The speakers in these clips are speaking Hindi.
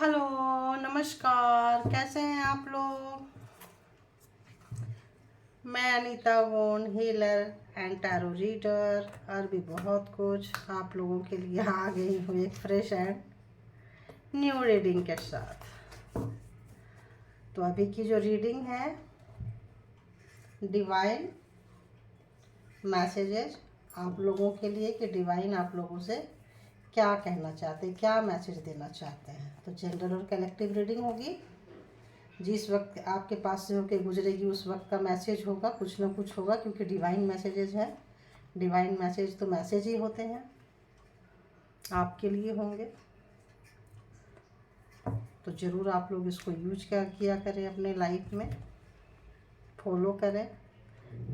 हेलो, नमस्कार। कैसे हैं आप लोग? मैं अनीता गोन, हीलर एंड टैरो रीडर और भी बहुत कुछ आप लोगों के लिए आ गई हूँ एक फ्रेश एंड न्यू रीडिंग के साथ। तो अभी की जो रीडिंग है, डिवाइन मैसेजेस आप लोगों के लिए कि डिवाइन आप लोगों से क्या कहना चाहते हैं, क्या मैसेज देना चाहते हैं। तो जनरल और कलेक्टिव रीडिंग होगी। जिस वक्त आपके पास से होके गुजरेगी उस वक्त का मैसेज होगा, कुछ ना कुछ होगा, क्योंकि डिवाइन मैसेजेस है। डिवाइन मैसेज तो मैसेज ही होते हैं, आपके लिए होंगे। तो ज़रूर आप लोग इसको यूज किया करें, अपने लाइफ में फॉलो करें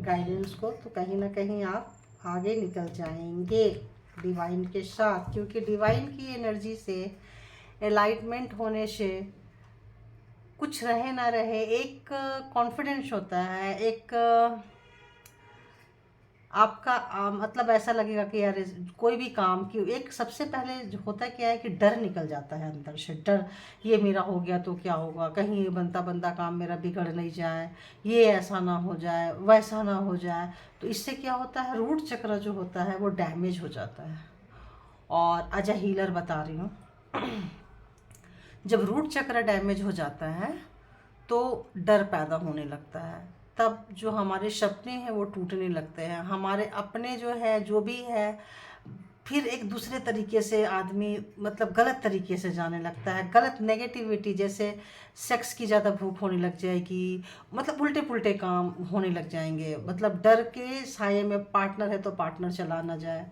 गाइडेंस को, तो कहीं ना कहीं आप आगे निकल जाएंगे डिवाइन के साथ। क्योंकि डिवाइन की एनर्जी से, एलाइटमेंट होने से, कुछ रहे ना रहे, एक कॉन्फिडेंस होता है, एक आपका मतलब ऐसा लगेगा कि यार कोई भी काम की एक सबसे पहले जो होता क्या है कि डर निकल जाता है अंदर से। डर, ये मेरा हो गया तो क्या होगा, कहीं ये बनता बनता काम मेरा बिगड़ नहीं जाए, ये ऐसा ना हो जाए, वैसा ना हो जाए। तो इससे क्या होता है, रूट चक्र जो होता है वो डैमेज हो जाता है। और अजय हीलर बता रही हूँ, जब रूट चक्र डैमेज हो जाता है तो डर पैदा होने लगता है। तब जो हमारे सपने हैं वो टूटने लगते हैं, हमारे अपने जो है जो भी है, फिर एक दूसरे तरीके से आदमी मतलब गलत तरीके से जाने लगता है। गलत नेगेटिविटी, जैसे सेक्स की ज़्यादा भूख होने लग जाएगी, मतलब उल्टे पुल्टे काम होने लग जाएंगे। मतलब डर के साये में पार्टनर है तो पार्टनर चला ना जाए,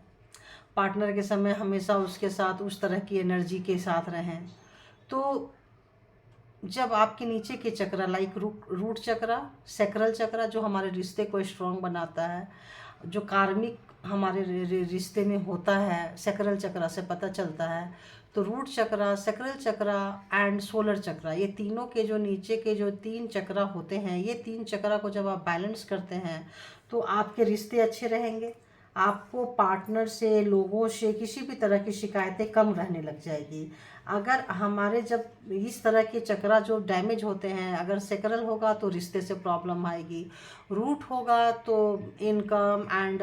पार्टनर के समय हमेशा उसके साथ उस तरह की एनर्जी के साथ रहें। तो जब आपके नीचे के चक्र लाइक रूट चक्र, सैक्रल चक्र जो हमारे रिश्ते को स्ट्रॉन्ग बनाता है, जो कार्मिक हमारे रिश्ते में होता है, सैक्रल चक्र से पता चलता है। तो रूट चक्र, सैक्रल चक्र एंड सोलर चक्र, ये तीनों के जो नीचे के जो तीन चक्र होते हैं, ये तीन चक्र को जब आप बैलेंस करते हैं तो आपके रिश्ते अच्छे रहेंगे। आपको पार्टनर से, लोगों से किसी भी तरह की शिकायतें कम रहने लग जाएगी। अगर हमारे जब इस तरह के चक्रा जो डैमेज होते हैं, अगर सेक्रल होगा तो रिश्ते से प्रॉब्लम आएगी, रूट होगा तो इनकम एंड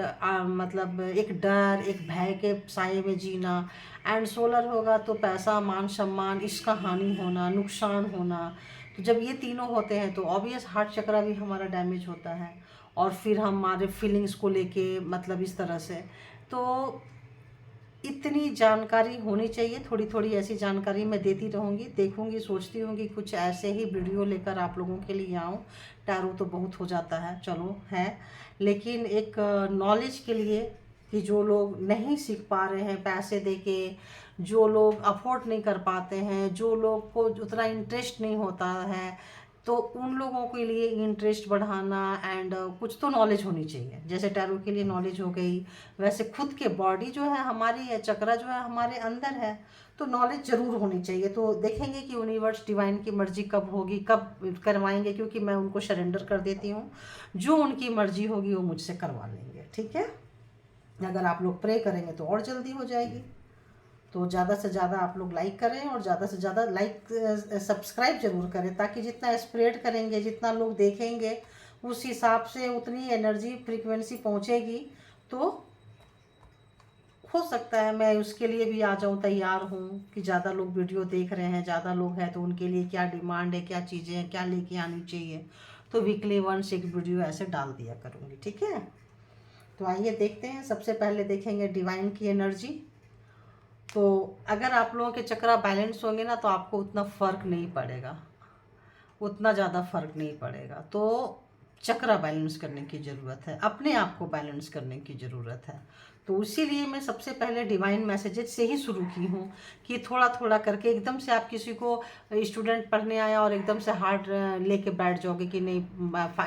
मतलब एक डर, एक भय के साए में जीना, एंड सोलर होगा तो पैसा, मान सम्मान, इसका हानि होना, नुकसान होना। तो जब ये तीनों होते हैं तो ऑब्वियस हार्ट चक्रा भी हमारा डैमेज होता है। और फिर हमारे फीलिंग्स को लेके मतलब इस तरह से। तो इतनी जानकारी होनी चाहिए, थोड़ी थोड़ी ऐसी जानकारी मैं देती रहूँगी, देखूँगी, सोचती हूँ कि कुछ ऐसे ही वीडियो लेकर आप लोगों के लिए आऊँ। टैरो तो बहुत हो जाता है, चलो है, लेकिन एक नॉलेज के लिए कि जो लोग नहीं सीख पा रहे हैं पैसे देके, जो लोग अफोर्ड नहीं कर पाते हैं, जो लोग को उतना इंटरेस्ट नहीं होता है, तो उन लोगों के लिए इंटरेस्ट बढ़ाना एंड कुछ तो नॉलेज होनी चाहिए। जैसे टैरो के लिए नॉलेज हो गई, वैसे खुद के बॉडी जो है हमारी है, चक्रा जो है हमारे अंदर है, तो नॉलेज ज़रूर होनी चाहिए। तो देखेंगे कि यूनिवर्स डिवाइन की मर्जी कब होगी, कब करवाएंगे, क्योंकि मैं उनको सरेंडर कर देती हूँ। जो उनकी मर्जी होगी वो मुझसे करवा लेंगे, ठीक है। अगर आप लोग प्रे करेंगे तो और जल्दी हो जाएगी। तो ज़्यादा से ज़्यादा आप लोग लाइक करें और ज़्यादा से ज़्यादा लाइक सब्सक्राइब जरूर करें, ताकि जितना स्प्रेड करेंगे, जितना लोग देखेंगे, उस हिसाब से उतनी एनर्जी फ्रीक्वेंसी पहुंचेगी। तो हो सकता है मैं उसके लिए भी आ जाऊं, तैयार हूं कि ज़्यादा लोग वीडियो देख रहे हैं, ज़्यादा लोग हैं तो उनके लिए क्या डिमांड है, क्या चीज़ें हैं, क्या लेके आनी चाहिए। तो वीकली वंस एक वीडियो ऐसे डाल दिया करूँगी, ठीक है। तो आइए देखते हैं, सबसे पहले देखेंगे डिवाइन की एनर्जी। तो अगर आप लोगों के चक्रा बैलेंस होंगे ना तो आपको उतना फ़र्क नहीं पड़ेगा, उतना ज़्यादा फर्क नहीं पड़ेगा। तो चक्रा बैलेंस करने की ज़रूरत है, अपने आप को बैलेंस करने की ज़रूरत है। तो इसीलिए मैं सबसे पहले डिवाइन मैसेजेस से ही शुरू की हूँ कि थोड़ा थोड़ा करके, एकदम से आप किसी को स्टूडेंट पढ़ने आया और एकदम से हार्ड लेके बैठ जाओगे कि नहीं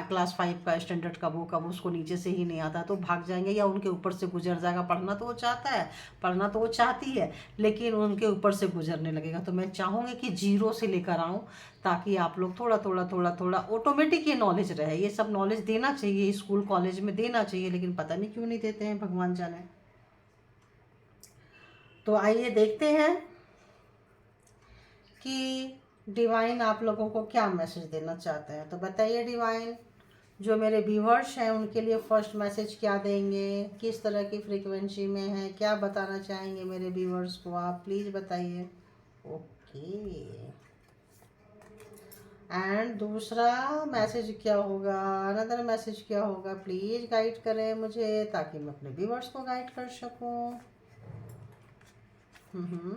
क्लास 5 का स्टैंडर्ड कब हो, कब उसको नीचे से ही नहीं आता, तो भाग जाएंगे या उनके ऊपर से गुजर जाएगा। पढ़ना तो वो चाहता है, पढ़ना तो वो चाहती है, लेकिन उनके ऊपर से गुजरने लगेगा। तो मैं चाहूँगी कि जीरो से लेकर आऊँ, ताकि आप लोग थोड़ा थोड़ा थोड़ा थोड़ा ऑटोमेटिक ये नॉलेज रहे। ये सब नॉलेज देना चाहिए, स्कूल कॉलेज में देना चाहिए, लेकिन पता नहीं क्यों नहीं देते हैं, भगवान जाने। तो आइए देखते हैं कि डिवाइन आप लोगों को क्या मैसेज देना चाहते हैं। तो बताइए डिवाइन, जो मेरे व्यूवर्स हैं उनके लिए फर्स्ट मैसेज क्या देंगे, किस तरह की फ्रीक्वेंसी में है, क्या बताना चाहेंगे मेरे व्यूवर्स को, आप प्लीज़ बताइए। ओके, एंड दूसरा मैसेज क्या होगा, अनदर मैसेज क्या होगा, प्लीज़ गाइड करें मुझे ताकि मैं अपने व्यूवर्स को गाइड कर सकूं। हम्म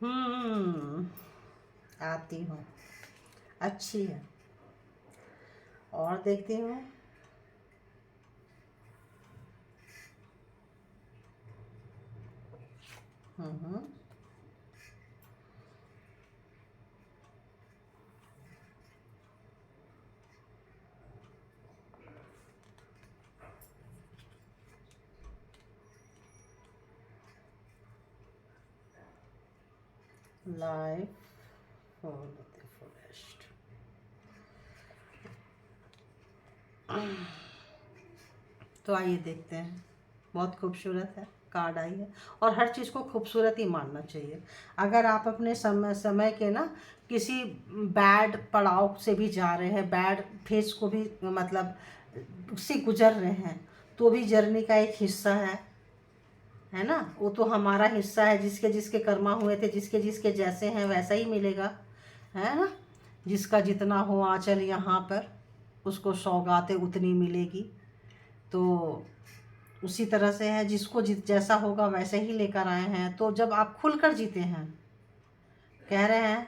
हम्म आती हूँ, अच्छी है, और देखती हूँ। हम्म लाइफ फॉर द फॉरेस्ट। तो आइए देखते हैं, बहुत खूबसूरत है कार्ड आई है, और हर चीज़ को खूबसूरत ही मानना चाहिए। अगर आप अपने समय समय के ना किसी बैड पड़ाव से भी जा रहे हैं, बैड फेज को भी मतलब उससे गुजर रहे हैं, तो भी जर्नी का एक हिस्सा है ना। वो तो हमारा हिस्सा है, जिसके जिसके कर्मा हुए थे, जिसके जिसके जैसे हैं वैसा ही मिलेगा, है ना। जिसका जितना हो आंचल यहाँ पर, उसको सौगातें उतनी मिलेगी। तो उसी तरह से है, जिसको जैसा होगा वैसे ही लेकर आए हैं। तो जब आप खुलकर जीते हैं, कह रहे हैं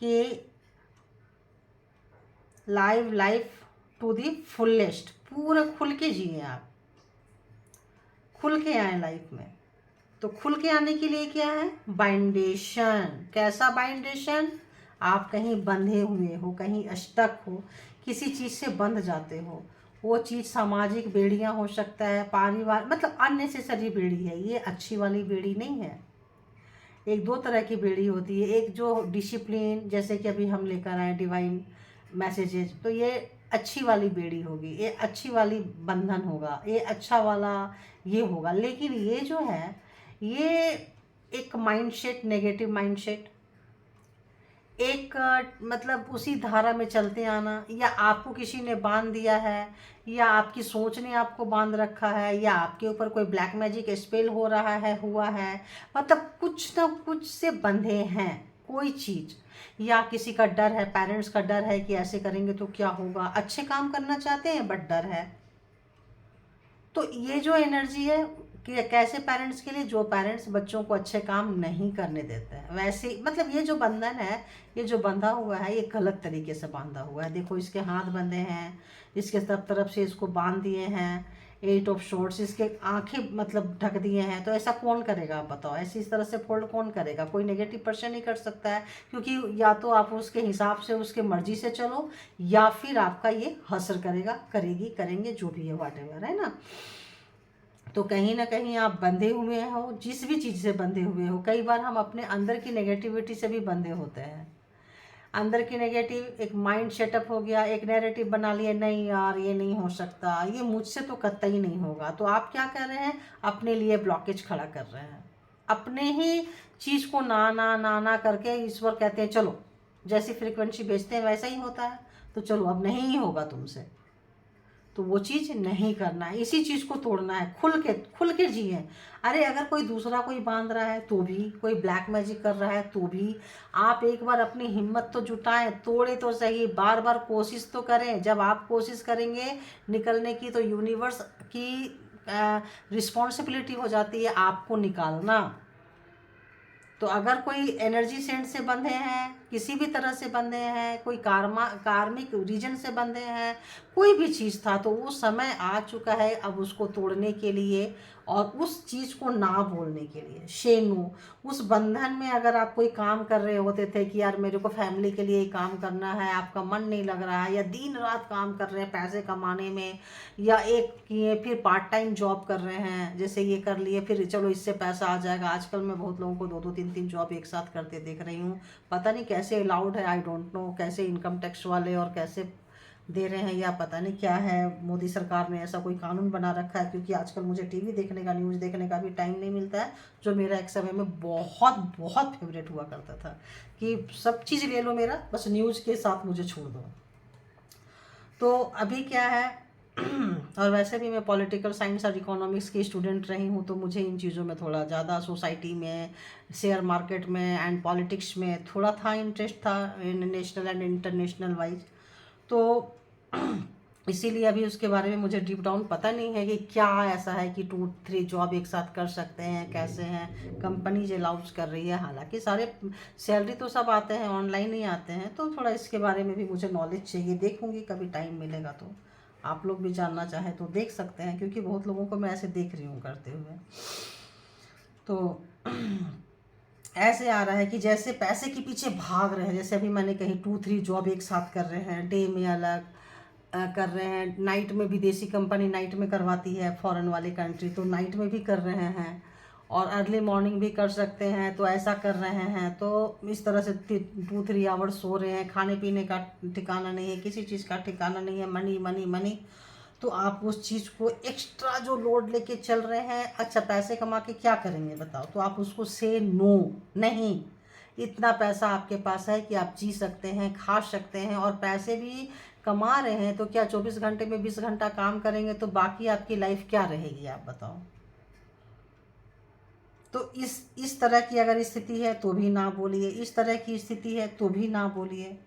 कि live life to the fullest, पूरा खुल के जिए आप, खुल के आए लाइफ में। तो खुल के आने के लिए क्या है, बाइंडेशन। कैसा बाइंडेशन, आप कहीं बंधे हुए हो, कहीं अष्टक हो, किसी चीज़ से बंध जाते हो। वो चीज़ सामाजिक बेड़ियाँ हो सकता है, पारिवारिक, मतलब अननेसेसरी बेड़ी है ये, अच्छी वाली बेड़ी नहीं है। एक दो तरह की बेड़ी होती है, एक जो डिसिप्लिन, जैसे कि अभी हम लेकर आए डिवाइन मैसेजेस, तो ये अच्छी वाली बेड़ी होगी, ये अच्छी वाली बंधन होगा, ये अच्छा वाला ये होगा। लेकिन ये जो है, ये एक माइंडसेट, नेगेटिव माइंडसेट, एक मतलब उसी धारा में चलते आना, या आपको किसी ने बांध दिया है, या आपकी सोच ने आपको बांध रखा है, या आपके ऊपर कोई ब्लैक मैजिक स्पेल हो रहा है, हुआ है, मतलब कुछ ना कुछ से बंधे हैं कोई चीज़। या किसी का डर है, पेरेंट्स का डर है कि ऐसे करेंगे तो क्या होगा, अच्छे काम करना चाहते हैं बट डर है। तो ये जो एनर्जी है कि कैसे पेरेंट्स के लिए, जो पेरेंट्स बच्चों को अच्छे काम नहीं करने देते हैं, वैसे मतलब ये जो बंधन है, ये जो बंधा हुआ है, ये गलत तरीके से बांधा हुआ है। देखो इसके हाथ बंधे हैं, इसके सब तरफ से इसको बांध दिए हैं, 8 ऑफ शॉर्ट्स, इसके आंखें मतलब ढक दिए हैं। तो ऐसा कौन करेगा, आप बताओ, ऐसी इस तरह से फोल्ड कौन करेगा, कोई नेगेटिव पर्सन ही कर सकता है। क्योंकि या तो आप उसके हिसाब से, उसके मर्जी से चलो, या फिर आपका ये हसर करेगा, करेगी, करेंगे, जो भी है व्हाटएवर, है ना। तो कहीं ना कहीं आप बंधे हुए हो, जिस भी चीज़ से बंधे हुए हो। कई बार हम अपने अंदर की नेगेटिविटी से भी बंधे होते हैं। अंदर की नेगेटिव एक माइंड सेटअप हो गया, एक नैरेटिव बना लिया, नहीं यार ये नहीं हो सकता, ये मुझसे तो कतई नहीं होगा। तो आप क्या कर रहे हैं, अपने लिए ब्लॉकेज खड़ा कर रहे हैं, अपने ही चीज़ को ना ना ना ना करके ईश्वर कहते हैं चलो, जैसी फ्रिक्वेंसी भेजते हैं वैसा ही होता है, तो चलो अब नहीं ही होगा तुमसे। तो वो चीज़ नहीं करना है, इसी चीज़ को तोड़ना है, खुल के जिए। अरे अगर कोई दूसरा कोई बांध रहा है तो भी, कोई ब्लैक मैजिक कर रहा है तो भी, आप एक बार अपनी हिम्मत तो जुटाएं, तोड़े तो सही, बार बार कोशिश तो करें। जब आप कोशिश करेंगे निकलने की, तो यूनिवर्स की रिस्पॉन्सिबिलिटी हो जाती है आपको निकालना। तो अगर कोई एनर्जी सेंट से बंधे हैं, किसी भी तरह से बंधे हैं, कोई कार्मिक रीजन से बंधे हैं, कोई भी चीज़ था, तो वो समय आ चुका है अब उसको तोड़ने के लिए, और उस चीज़ को ना बोलने के लिए। शेनु, उस बंधन में अगर आप कोई काम कर रहे होते थे कि यार मेरे को फैमिली के लिए ही काम करना है, आपका मन नहीं लग रहा है, या दिन रात काम कर रहे हैं पैसे कमाने में, या एक किए फिर पार्ट टाइम जॉब कर रहे हैं, जैसे ये कर लिए फिर चलो इससे पैसा आ जाएगा। आजकल मैं बहुत लोगों को दो दो तीन तीन जॉब एक साथ करते देख रही हूँ। पता नहीं कैसे अलाउड है, आई डोंट नो, कैसे इनकम टैक्स वाले और कैसे दे रहे हैं या पता नहीं क्या है, मोदी सरकार ने ऐसा कोई कानून बना रखा है। क्योंकि आजकल मुझे टीवी देखने का, न्यूज़ देखने का भी टाइम नहीं मिलता है, जो मेरा एक समय में बहुत बहुत फेवरेट हुआ करता था कि सब चीज़ ले लो मेरा, बस न्यूज़ के साथ मुझे छोड़ दो। तो अभी क्या है और वैसे भी मैं पॉलिटिकल साइंस और इकोनॉमिक्स की स्टूडेंट रही हूँ, तो मुझे इन चीज़ों में थोड़ा ज़्यादा, सोसाइटी में, शेयर मार्केट में एंड पॉलिटिक्स में थोड़ा था इंटरेस्ट था, इन नेशनल एंड इंटरनेशनल वाइज। तो इसीलिए अभी उसके बारे में मुझे डीप डाउन पता नहीं है कि क्या ऐसा है कि 2-3 जॉब एक साथ कर सकते हैं, कैसे हैं, कंपनी जो अलाउज कर रही है। हालांकि सारे सैलरी तो सब आते हैं, ऑनलाइन ही आते हैं, तो थोड़ा इसके बारे में भी मुझे नॉलेज चाहिए। देखूंगी कभी टाइम मिलेगा तो, आप लोग भी जानना चाहें तो देख सकते हैं, क्योंकि बहुत लोगों को मैं ऐसे देख रही हूँ करते हुए। तो ऐसे आ रहा है कि जैसे पैसे के पीछे भाग रहे हैं, जैसे अभी मैंने कही 2-3 जॉब एक साथ कर रहे हैं, डे में अलग कर रहे हैं, नाइट में विदेशी कंपनी नाइट में करवाती है, फॉरेन वाली कंट्री, तो नाइट में भी कर रहे हैं, और अर्ली मॉर्निंग भी कर सकते हैं, तो ऐसा कर रहे हैं। तो इस तरह से 2-3 आवर्स सो रहे हैं, खाने पीने का ठिकाना नहीं है, किसी चीज़ का ठिकाना नहीं है, मनी मनी मनी। तो आप उस चीज़ को एक्स्ट्रा जो लोड लेके चल रहे हैं, अच्छा पैसे कमा के क्या करेंगे बताओ, तो आप उसको से नो नहीं। इतना पैसा आपके पास है कि आप जी सकते हैं, खा सकते हैं, और पैसे भी कमा रहे हैं, तो क्या 24 घंटे में 20 घंटा काम करेंगे तो बाकी आपकी लाइफ क्या रहेगी, आप बताओ। तो इस तरह की अगर स्थिति है तो भी ना बोलिए, इस तरह की स्थिति है तो भी ना बोलिए।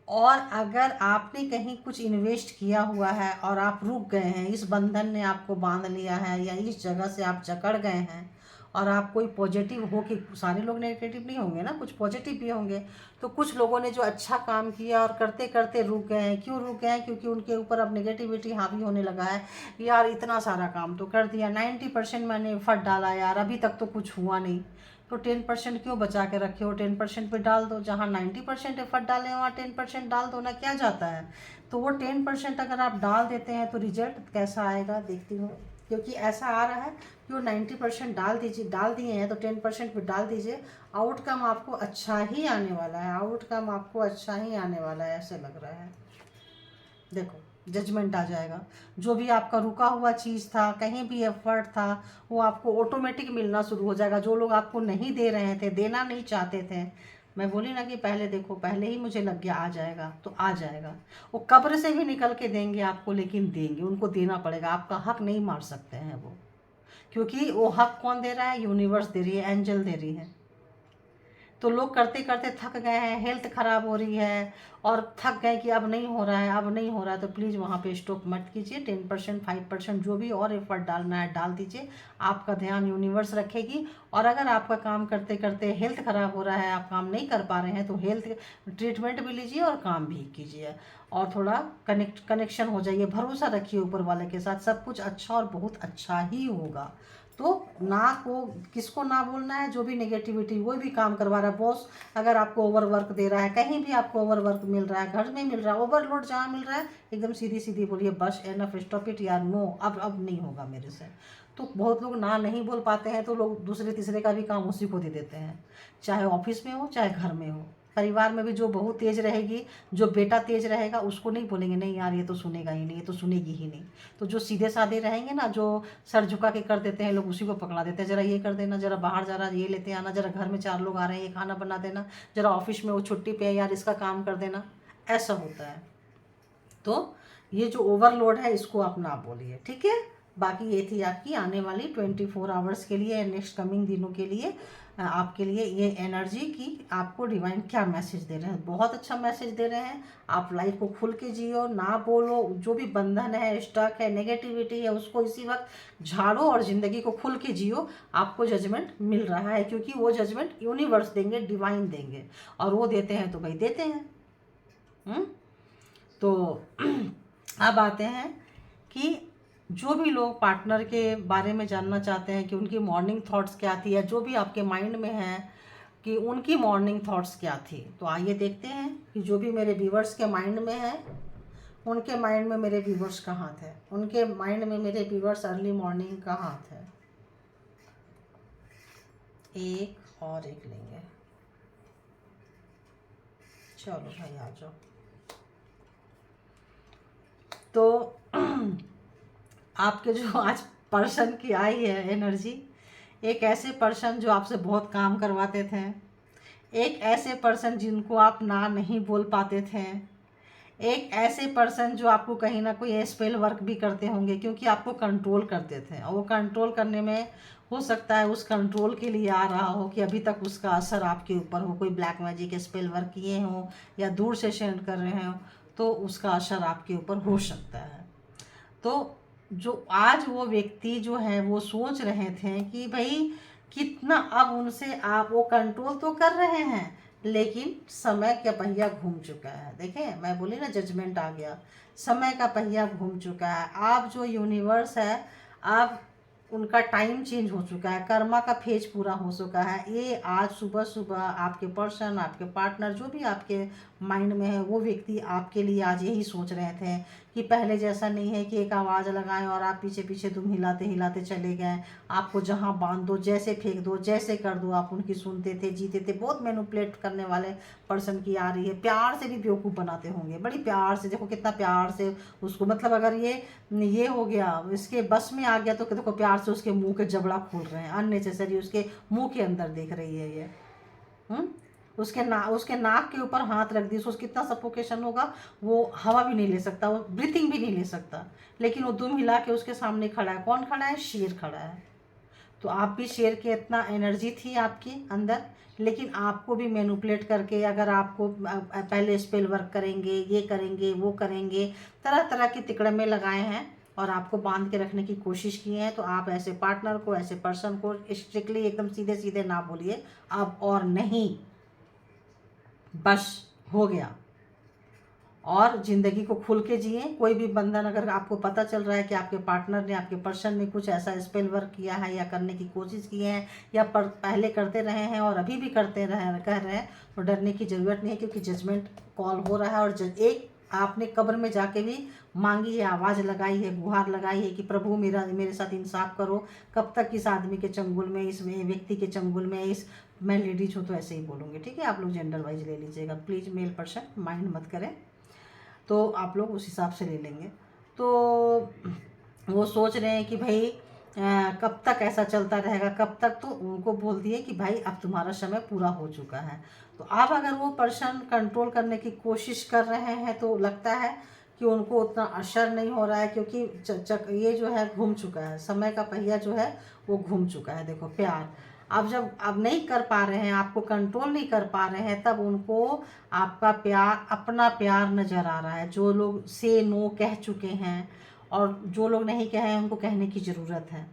और अगर आपने कहीं कुछ इन्वेस्ट किया हुआ है और आप रुक गए हैं, इस बंधन ने आपको बांध लिया है, या इस जगह से आप जकड़ गए हैं, और आप कोई पॉजिटिव हो, कि सारे लोग नेगेटिव नहीं होंगे ना, कुछ पॉजिटिव भी होंगे। तो कुछ लोगों ने जो अच्छा काम किया और करते करते रुक गए हैं, क्यों रुक गए हैं, क्योंकि उनके ऊपर अब नेगेटिविटी हावी होने लगा है। यार इतना सारा काम तो कर दिया, 90% मैंने एफर्ट डाला यार, अभी तक तो कुछ हुआ नहीं, तो 10% क्यों बचा के रखे हो, 10% पे डाल दो, जहाँ 90% एफर्ट डाले वहाँ 10% डाल दो ना, क्या जाता है। तो वो 10% अगर आप डाल देते हैं तो रिजल्ट कैसा आएगा देखती हूँ। क्योंकि ऐसा आ रहा है कि वो 90% डाल दीजिए, डाल दिए हैं तो 10% पे डाल दीजिए, आउटकम आपको अच्छा ही आने वाला है, आउटकम आपको अच्छा ही आने वाला है, ऐसे लग रहा है। देखो जजमेंट आ जाएगा, जो भी आपका रुका हुआ चीज़ था, कहीं भी एफर्ट था, वो आपको ऑटोमेटिक मिलना शुरू हो जाएगा। जो लोग आपको नहीं दे रहे थे, देना नहीं चाहते थे, मैं बोली ना कि पहले देखो, पहले ही मुझे लग गया आ जाएगा, तो आ जाएगा। वो कब्र से भी निकल के देंगे आपको, लेकिन देंगे, उनको देना पड़ेगा, आपका हक नहीं मार सकते हैं वो। क्योंकि वो हक कौन दे रहा है, यूनिवर्स दे रही है, एंजल दे रही है। तो लोग करते करते थक गए हैं, हेल्थ ख़राब हो रही है, और थक गए कि अब नहीं हो रहा है, अब नहीं हो रहा है, तो प्लीज़ वहाँ पे स्टॉप मत कीजिए। 10% 5% जो भी और एफर्ट डालना है डाल दीजिए, आपका ध्यान यूनिवर्स रखेगी। और अगर आपका काम करते करते हेल्थ ख़राब हो रहा है, आप काम नहीं कर पा रहे हैं, तो हेल्थ ट्रीटमेंट भी लीजिए और काम भी कीजिए, और थोड़ा कनेक्शन हो जाइए, भरोसा रखिए ऊपर वाले के साथ, सब कुछ अच्छा और बहुत अच्छा ही होगा। तो ना को किसको ना बोलना है, जो भी नेगेटिविटी, कोई भी काम करवा रहा है, बॉस अगर आपको ओवर वर्क दे रहा है, कहीं भी आपको ओवर वर्क मिल रहा है, घर में मिल रहा है, ओवरलोड जहाँ मिल रहा है, एकदम सीधी सीधी बोलिए, बस एनफ, स्टॉप इट यार, नो, अब नहीं होगा मेरे से। तो बहुत लोग ना नहीं बोल पाते हैं, तो लोग दूसरे तीसरे का भी काम उसी को दे देते हैं, चाहे ऑफिस में हो चाहे घर में हो। परिवार में भी जो बहू तेज रहेगी, जो बेटा तेज रहेगा, उसको नहीं बोलेंगे नहीं यार ये तो सुनेगा ही नहीं, ये तो सुनेगी ही नहीं। तो जो सीधे साधे रहेंगे ना, जो सर झुका के कर देते हैं, लोग उसी को पकड़ा देते हैं, जरा ये कर देना, जरा बाहर जा रहा ये लेते आना, जरा घर में 4 लोग आ रहे हैं ये खाना बना देना, जरा ऑफिस में वो छुट्टी पे है यार इसका काम कर देना, ऐसा होता है। तो ये जो ओवरलोड है इसको आप ना बोलिए, ठीक है। बाकी ये थी आपकी आने वाली 24 आवर्स के लिए, नेक्स्ट कमिंग दिनों के लिए, आपके लिए ये एनर्जी की आपको डिवाइन क्या मैसेज दे रहे हैं। बहुत अच्छा मैसेज दे रहे हैं, आप लाइफ को खुल के जियो, ना बोलो, जो भी बंधन है, स्टक है, नेगेटिविटी है, उसको इसी वक्त झाड़ो और ज़िंदगी को खुल के जियो। आपको जजमेंट मिल रहा है, क्योंकि वो जजमेंट यूनिवर्स देंगे, डिवाइन देंगे, और वो देते हैं तो भाई देते हैं। तो अब आते हैं कि जो भी लोग पार्टनर के बारे में जानना चाहते हैं कि उनकी मॉर्निंग थॉट्स क्या थी, या जो भी आपके माइंड में है कि उनकी मॉर्निंग थॉट्स क्या थी, तो आइए देखते हैं कि जो भी मेरे व्यूवर्स के माइंड में है, उनके माइंड में मेरे व्यूवर्स कहाँ थे, उनके माइंड में मेरे व्यूवर्स अर्ली मॉर्निंग कहाँ थे। एक और एक लेंगे, चलो भाई आ जाओ। तो आपके जो आज पर्सन की आई है एनर्जी, एक ऐसे पर्सन जो आपसे बहुत काम करवाते थे, एक ऐसे पर्सन जिनको आप ना नहीं बोल पाते थे, एक ऐसे पर्सन जो आपको कहीं ना कोई स्पेल वर्क भी करते होंगे क्योंकि आपको कंट्रोल करते थे, और वो कंट्रोल करने में हो सकता है उस कंट्रोल के लिए आ रहा हो कि अभी तक उसका असर आपके ऊपर हो, कोई ब्लैक मैजिक स्पेल वर्क किए हों या दूर से सेंड कर रहे हो तो उसका असर आपके ऊपर हो सकता है। तो जो आज वो व्यक्ति जो है वो सोच रहे थे कि भाई कितना अब उनसे आप वो कंट्रोल तो कर रहे हैं लेकिन समय का पहिया घूम चुका है। देखें, मैं बोली ना जजमेंट आ गया, समय का पहिया घूम चुका है। आप जो यूनिवर्स है, आप उनका टाइम चेंज हो चुका है, कर्मा का फेज पूरा हो चुका है। ये आज सुबह सुबह आपके पर्सन, आपके पार्टनर, जो भी आपके माइंड में है वो व्यक्ति आपके लिए आज यही सोच रहे थे कि पहले जैसा नहीं है कि एक आवाज़ लगाएं और आप पीछे पीछे तुम हिलाते हिलाते चले गए, आपको जहां बांध दो, जैसे फेंक दो, जैसे कर दो, आप उनकी सुनते थे, जीते थे। बहुत मैनिपुलेट करने वाले पर्सन की आ रही है, प्यार से भी बेवकूफ़ बनाते होंगे, बड़ी प्यार से। देखो कितना प्यार से उसको, मतलब अगर ये हो गया, इसके बस में आ गया तो देखो प्यार से उसके मुंह के जबड़ा खोल रहे हैं, अननेसेसरी उसके मुंह के अंदर देख रही है ये। हम्म उसके नाक के ऊपर हाथ रख दी, उसको कितना सफोकेशन होगा, वो हवा भी नहीं ले सकता, वो ब्रीथिंग भी नहीं ले सकता, लेकिन वो दुम हिला के उसके सामने खड़ा है। कौन खड़ा है? शेर खड़ा है। तो आप भी शेर के इतना एनर्जी थी आपके अंदर, लेकिन आपको भी मैनिपुलेट करके, अगर आपको पहले स्पेल वर्क करेंगे, ये करेंगे, वो करेंगे, तरह तरह के तिकड़मे लगाए हैं और आपको बांध के रखने की कोशिश की है। तो आप ऐसे पार्टनर को, ऐसे पर्सन को स्ट्रिक्टली एकदम सीधे सीधे ना बोलिए अब और नहीं, बस हो गया, और ज़िंदगी को खुल के जिए। कोई भी बंधन अगर आपको पता चल रहा है कि आपके पार्टनर ने, आपके पर्सन ने कुछ ऐसा स्पेल वर्क किया है या करने की कोशिश की है या पहले करते रहे हैं और अभी भी करते रहे कह रहे हैं, तो डरने की ज़रूरत नहीं है, क्योंकि जजमेंट कॉल हो रहा है। और एक आपने कब्र में जाके भी मांगी है, आवाज़ लगाई है, गुहार लगाई है कि प्रभु मेरे साथ इंसाफ करो। कब तक इस आदमी के चंगुल में, इस व्यक्ति के चंगुल में, इस मैं लेडीज हूँ तो ऐसे ही बोलूँगी, ठीक है? आप लोग जेंडर वाइज ले लीजिएगा प्लीज़, मेल पर्सन माइंड मत करें, तो आप लोग उस हिसाब से ले लेंगे। तो वो सोच रहे हैं कि भाई कब तक ऐसा चलता रहेगा, कब तक। तो उनको बोल दिए कि भाई अब तुम्हारा समय पूरा हो चुका है। तो अब अगर वो पर्सन कंट्रोल करने की कोशिश कर रहे हैं तो लगता है कि उनको उतना असर नहीं हो रहा है, क्योंकि ये जो है घूम चुका है, समय का पहिया जो है वो घूम चुका है। देखो प्यार, अब जब अब नहीं कर पा रहे हैं, आपको कंट्रोल नहीं कर पा रहे हैं, तब उनको आपका प्यार, अपना प्यार नज़र आ रहा है। जो लोग से नो कह चुके हैं और जो लोग नहीं कहे हैं उनको कहने की ज़रूरत है।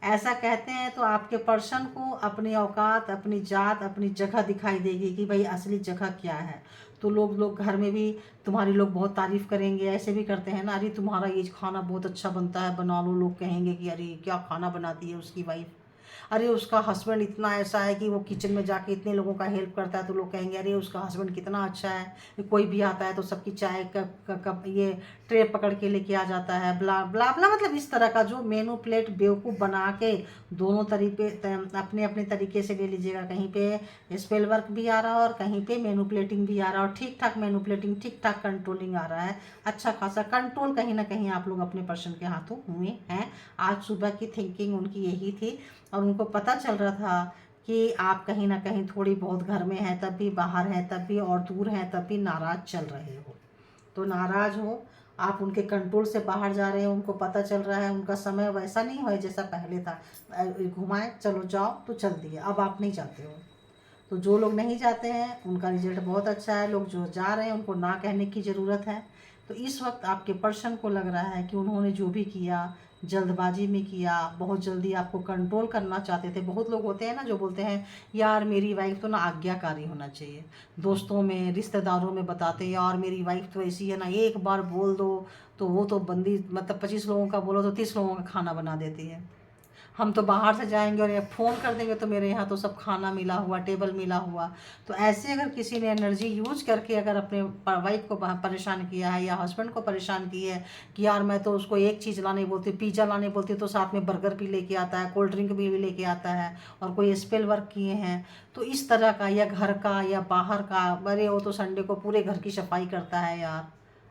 ऐसा कहते हैं तो आपके पर्सन को अपनी औकात, अपनी जात, अपनी जगह दिखाई देगी कि भाई असली जगह क्या है। तो लोग घर में भी तुम्हारी लोग बहुत तारीफ़ करेंगे, ऐसे भी करते हैं ना, अरे तुम्हारा ये खाना बहुत अच्छा बनता है, बना लो। लोग कहेंगे कि अरे क्या खाना बनाती है उसकी वाइफ, अरे उसका हस्बैंड इतना ऐसा है कि वो किचन में जाके इतने लोगों का हेल्प करता है। तो लोग कहेंगे अरे उसका हस्बैंड कितना अच्छा है, कोई भी आता है तो सबकी चाय कप ये ट्रे पकड़ के लेके आ जाता है, ब्ला ब्ला ब्ला। मतलब इस तरह का जो मेनू प्लेट बेवकूफ़ बना के दोनों तरीके अपने अपने तरीके से ले लीजिएगा। कहीं पे स्पेल वर्क भी आ रहा है और कहीं पे मैनिपुलेटिंग भी आ रहा है, और ठीक ठाक मैनिपुलेटिंग, ठीक ठाक कंट्रोलिंग आ रहा है। अच्छा खासा कंट्रोल कहीं ना कहीं आप लोग अपने पर्सन के हाथों हुए हैं। आज सुबह की थिंकिंग उनकी यही थी, और उनको पता चल रहा था कि आप कहीं ना कहीं थोड़ी बहुत घर में हैं तब भी, बाहर हैं तब भी, और दूर हैं तब भी नाराज़ चल रहे हो। तो नाराज़ हो, आप उनके कंट्रोल से बाहर जा रहे हो, उनको पता चल रहा है उनका समय वैसा नहीं है जैसा पहले था। घुमाए चलो जाओ तो चल दिए, अब आप नहीं जाते हो। तो जो लोग नहीं जाते हैं उनका रिजल्ट बहुत अच्छा है, लोग जो जा रहे हैं उनको ना कहने की ज़रूरत है। तो इस वक्त आपके पर्सन को लग रहा है कि उन्होंने जो भी किया जल्दबाजी में किया, बहुत जल्दी आपको कंट्रोल करना चाहते थे। बहुत लोग होते हैं ना जो बोलते हैं यार मेरी वाइफ तो ना आज्ञाकारी होना चाहिए, दोस्तों में, रिश्तेदारों में बताते हैं यार मेरी वाइफ तो ऐसी है ना, एक बार बोल दो तो वो तो बंदी, मतलब 25 लोगों का बोलो तो 30 लोगों का खाना बना देती है। हम तो बाहर से जाएंगे और फ़ोन कर देंगे तो मेरे यहाँ तो सब खाना मिला हुआ, टेबल मिला हुआ। तो ऐसे अगर किसी ने एनर्जी यूज करके अगर अपने वाइफ को परेशान किया है या हस्बैंड को परेशान किया है कि यार मैं तो उसको एक चीज़ लाने बोलती हूँ, पिज़्ज़ा लाने बोलती हूँ तो साथ में बर्गर भी लेके आता है, कोल्ड ड्रिंक भी लेके आता है, और कोई स्पेल वर्क किए हैं, तो इस तरह का, या घर का या बाहर का, अरे वो तो संडे को पूरे घर की सफाई करता है यार,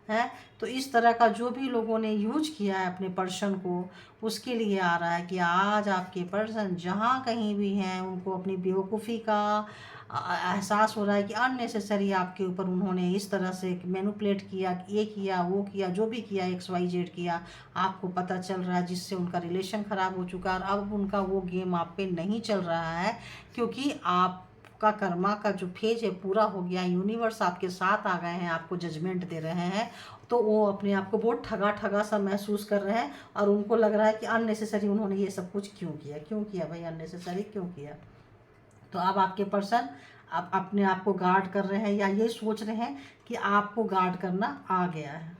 है। तो इस तरह का जो भी लोगों ने यूज किया है अपने पर्सन को, उसके लिए आ रहा है कि आज आपके पर्सन जहाँ कहीं भी हैं उनको अपनी बेवकूफ़ी का एहसास हो रहा है कि अननेसेसरी आपके ऊपर उन्होंने इस तरह से मैनिपुलेट किया, ये किया वो किया, जो भी किया XYZ किया, आपको पता चल रहा है, जिससे उनका रिलेशन ख़राब हो चुका है। और अब उनका वो गेम आप पे नहीं चल रहा है, क्योंकि आपका कर्मा का जो फेज है पूरा हो गया, यूनिवर्स आपके साथ आ गए हैं, आपको जजमेंट दे रहे हैं। तो वो अपने आप को बहुत ठगा ठगा सा महसूस कर रहे हैं, और उनको लग रहा है कि अननेसेसरी उन्होंने ये सब कुछ क्यों किया भाई, अननेसेसरी क्यों किया। तो अब आपके पर्सन आप अपने आप को गार्ड कर रहे हैं, या ये सोच रहे हैं कि आपको गार्ड करना आ गया है,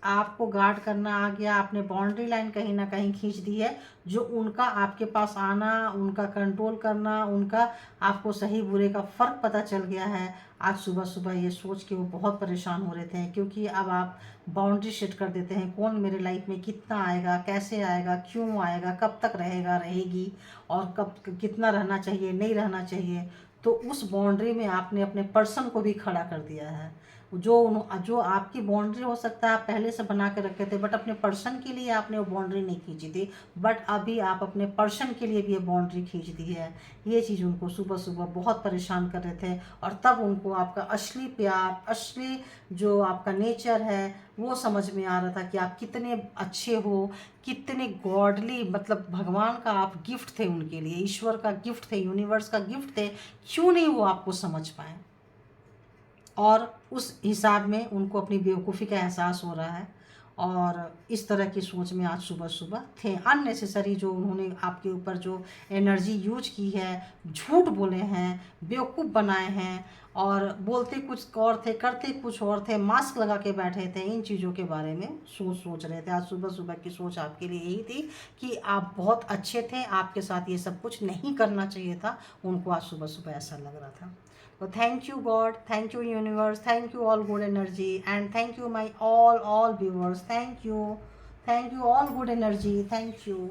आपको गार्ड करना आ गया। आपने बाउंड्री लाइन कहीं ना कहीं खींच दी है, जो उनका आपके पास आना, उनका कंट्रोल करना, उनका आपको सही बुरे का फ़र्क पता चल गया है। आज सुबह सुबह ये सोच के वो बहुत परेशान हो रहे थे, क्योंकि अब आप बाउंड्री सेट कर देते हैं, कौन मेरे लाइफ में कितना आएगा, कैसे आएगा, क्यों आएगा, कब तक रहेगा, रहेगी, और कब कितना रहना चाहिए, नहीं रहना चाहिए। तो उस बाउंड्री में आपने अपने पर्सन को भी खड़ा कर दिया है। जो आपकी बाउंड्री हो सकता है आप पहले से बना के रखे थे, बट अपने पर्सन के लिए आपने वो बाउंड्री नहीं खींची थी, बट अभी आप अपने पर्सन के लिए भी ये बाउंड्री खींच दी है। ये चीज़ उनको सुबह सुबह बहुत परेशान कर रहे थे, और तब उनको आपका असली प्यार, असली जो आपका नेचर है वो समझ में आ रहा था कि आप कितने अच्छे हो, कितने गॉडली, मतलब भगवान का आप गिफ्ट थे उनके लिए, ईश्वर का गिफ्ट थे, यूनिवर्स का गिफ्ट थे। क्यों नहीं वो आपको समझ पाए, और उस हिसाब में उनको अपनी बेवकूफ़ी का एहसास हो रहा है, और इस तरह की सोच में आज सुबह सुबह थे। अननेसेसरी जो उन्होंने आपके ऊपर जो एनर्जी यूज की है, झूठ बोले हैं, बेवकूफ़ बनाए हैं, और बोलते कुछ और थे, करते कुछ और थे, मास्क लगा के बैठे थे। इन चीज़ों के बारे में सोच रहे थे। आज सुबह सुबह की सोच आपके लिए यही थी कि आप बहुत अच्छे थे, आपके साथ ये सब कुछ नहीं करना चाहिए था। उनको आज सुबह सुबह ऐसा लग रहा था। So thank you God, thank you universe, thank you all good energy, and thank you my all viewers. Thank you all good energy. Thank you.